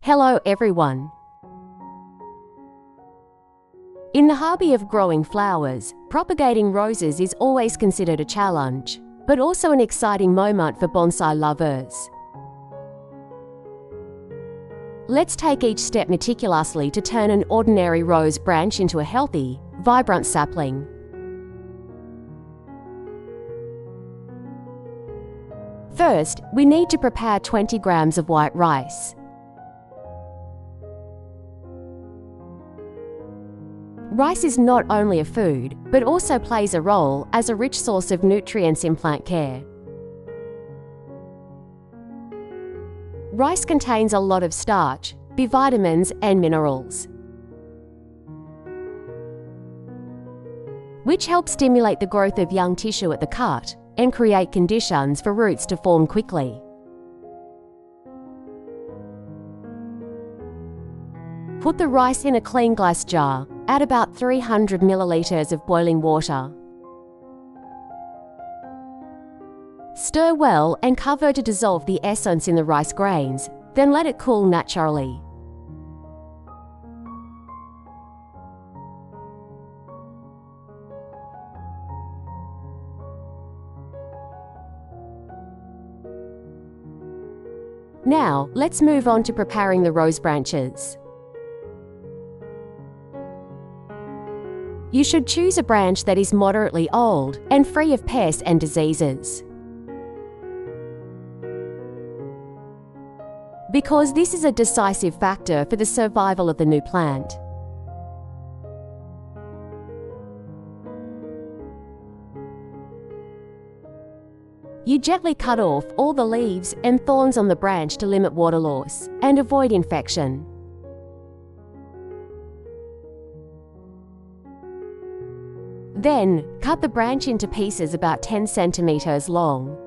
Hello everyone. In the hobby of growing flowers, propagating roses is always considered a challenge, but also an exciting moment for bonsai lovers. Let's take each step meticulously to turn an ordinary rose branch into a healthy, vibrant sapling. First, we need to prepare 20 grams of white rice. Rice is not only a food, but also plays a role as a rich source of nutrients in plant care. Rice contains a lot of starch, B vitamins and minerals, which help stimulate the growth of young tissue at the cut and create conditions for roots to form quickly. Put the rice in a clean glass jar. Add about 300 milliliters of boiling water. Stir well and cover to dissolve the essence in the rice grains, then let it cool naturally. Now, let's move on to preparing the rose branches. You should choose a branch that is moderately old and free of pests and diseases, because this is a decisive factor for the survival of the new plant. You gently cut off all the leaves and thorns on the branch to limit water loss and avoid infection. Then, cut the branch into pieces about 10 centimeters long.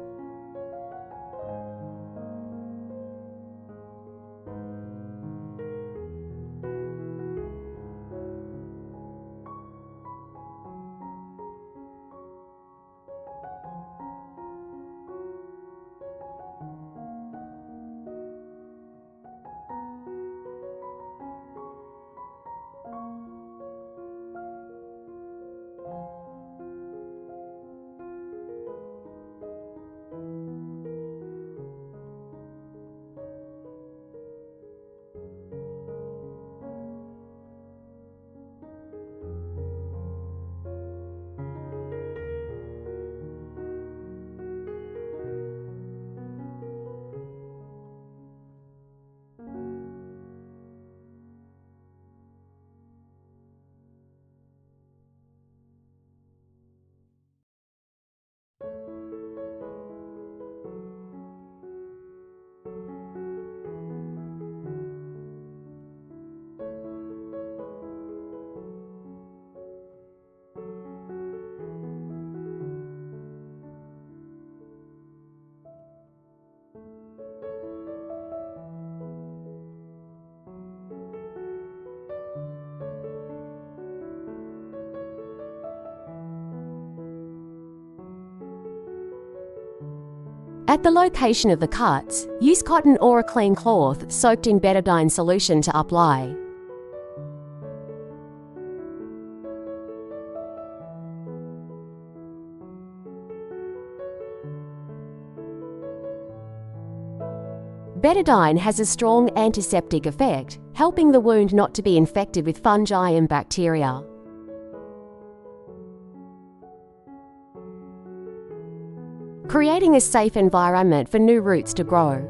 At the location of the cuts, use cotton or a clean cloth soaked in betadine solution to apply. Betadine has a strong antiseptic effect, helping the wound not to be infected with fungi and bacteria. Creating a safe environment for new roots to grow.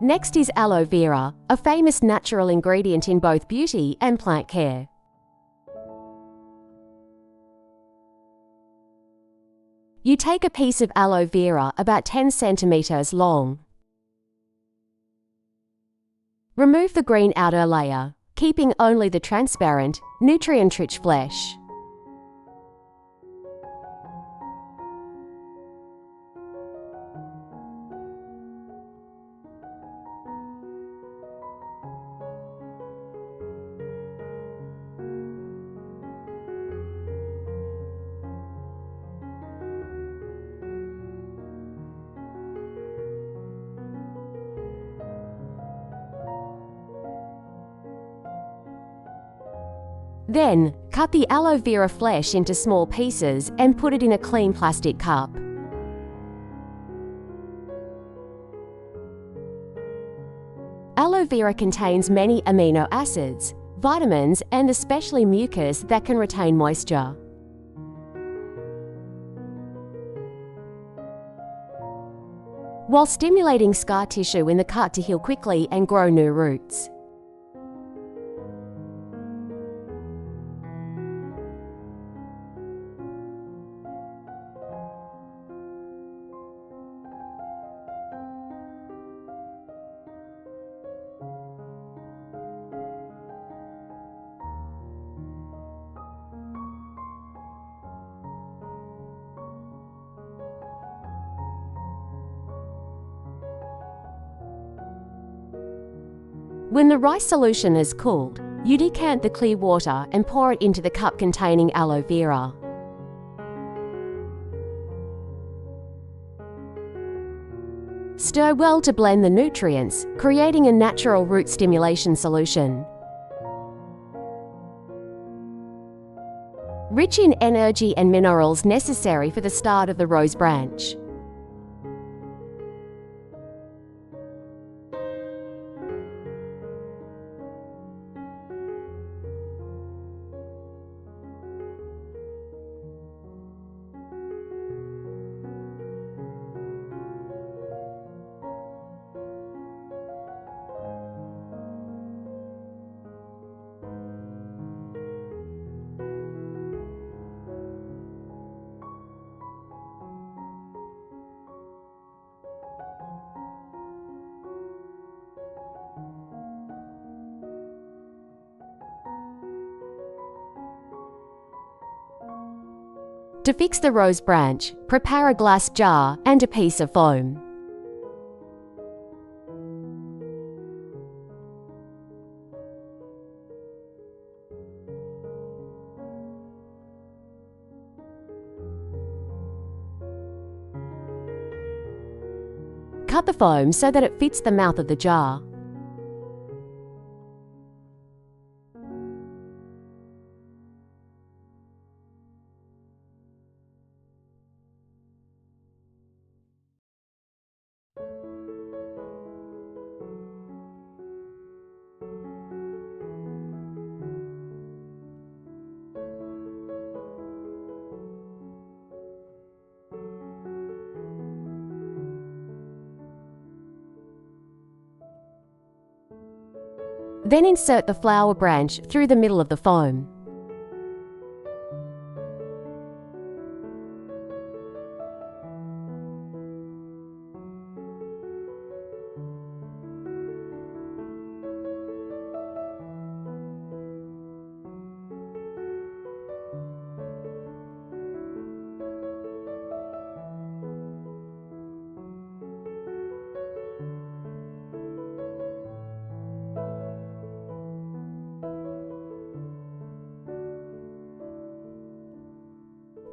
Next is aloe vera, a famous natural ingredient in both beauty and plant care. You take a piece of aloe vera about 10 centimeters long. Remove the green outer layer, keeping only the transparent, nutrient-rich flesh. Then, cut the aloe vera flesh into small pieces and put it in a clean plastic cup. Aloe vera contains many amino acids, vitamins, and especially mucus that can retain moisture. While stimulating scar tissue in the cut to heal quickly and grow new roots. When the rice solution has cooled, you decant the clear water and pour it into the cup containing aloe vera. Stir well to blend the nutrients, creating a natural root stimulation solution. Rich in energy and minerals necessary for the start of the rose branch. To fix the rose branch, prepare a glass jar and a piece of foam. Cut the foam so that it fits the mouth of the jar. Then insert the flower branch through the middle of the foam.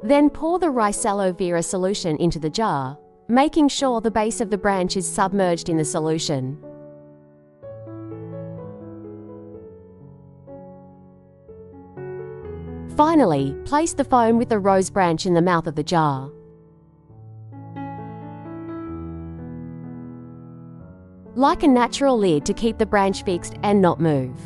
Then pour the rice aloe vera solution into the jar, making sure the base of the branch is submerged in the solution. Finally, place the foam with the rose branch in the mouth of the jar. Like a natural lid to keep the branch fixed and not move.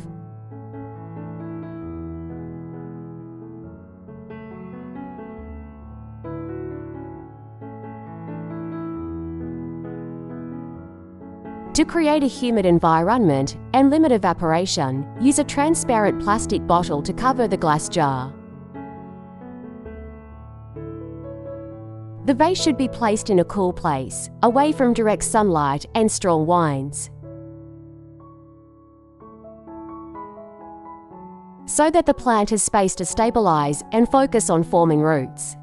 To To create a humid environment and limit evaporation, use a transparent plastic bottle to cover the glass jar. The vase should be placed in a cool place, away from direct sunlight and strong winds, so that the plant has space to stabilize and focus on forming roots.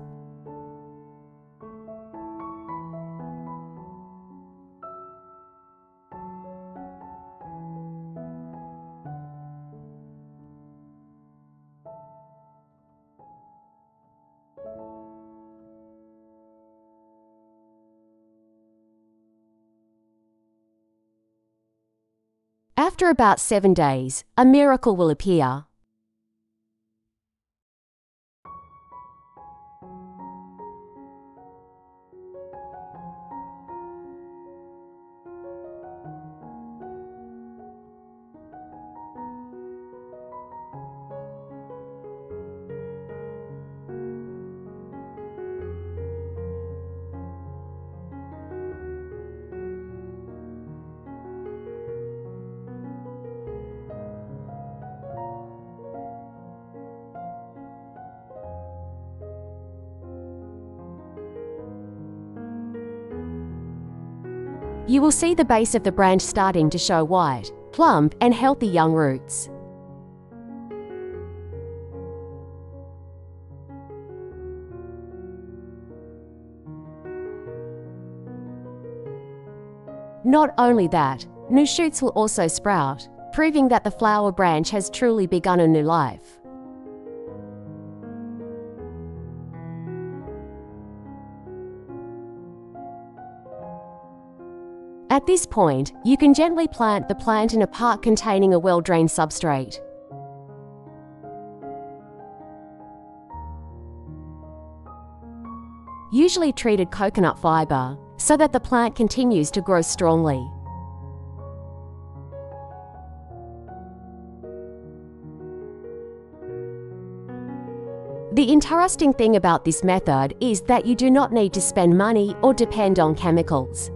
After about 7 days, a miracle will appear. You will see the base of the branch starting to show white, plump, and healthy young roots. Not only that, new shoots will also sprout, proving that the flower branch has truly begun a new life. At this point, you can gently plant the plant in a pot containing a well-drained substrate. Usually treated coconut fiber, so that the plant continues to grow strongly. The interesting thing about this method is that you do not need to spend money or depend on chemicals.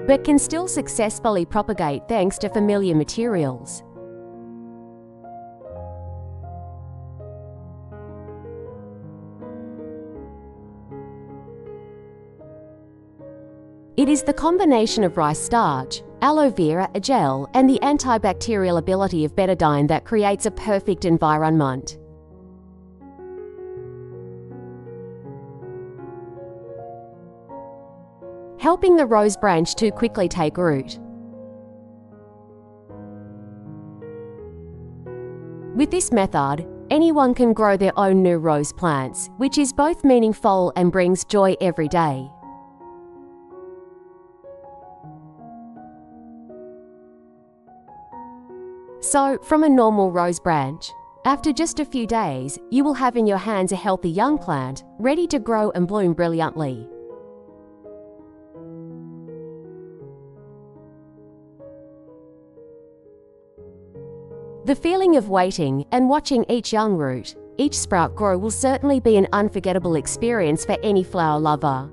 But can still successfully propagate thanks to familiar materials. It is the combination of rice starch, aloe vera, a gel, and the antibacterial ability of betadine that creates a perfect environment. Helping the rose branch to quickly take root. With this method, anyone can grow their own new rose plants, which is both meaningful and brings joy every day. So, from a normal rose branch, after just a few days, you will have in your hands a healthy young plant, ready to grow and bloom brilliantly. The feeling of waiting and watching each young root, each sprout grow will certainly be an unforgettable experience for any flower lover.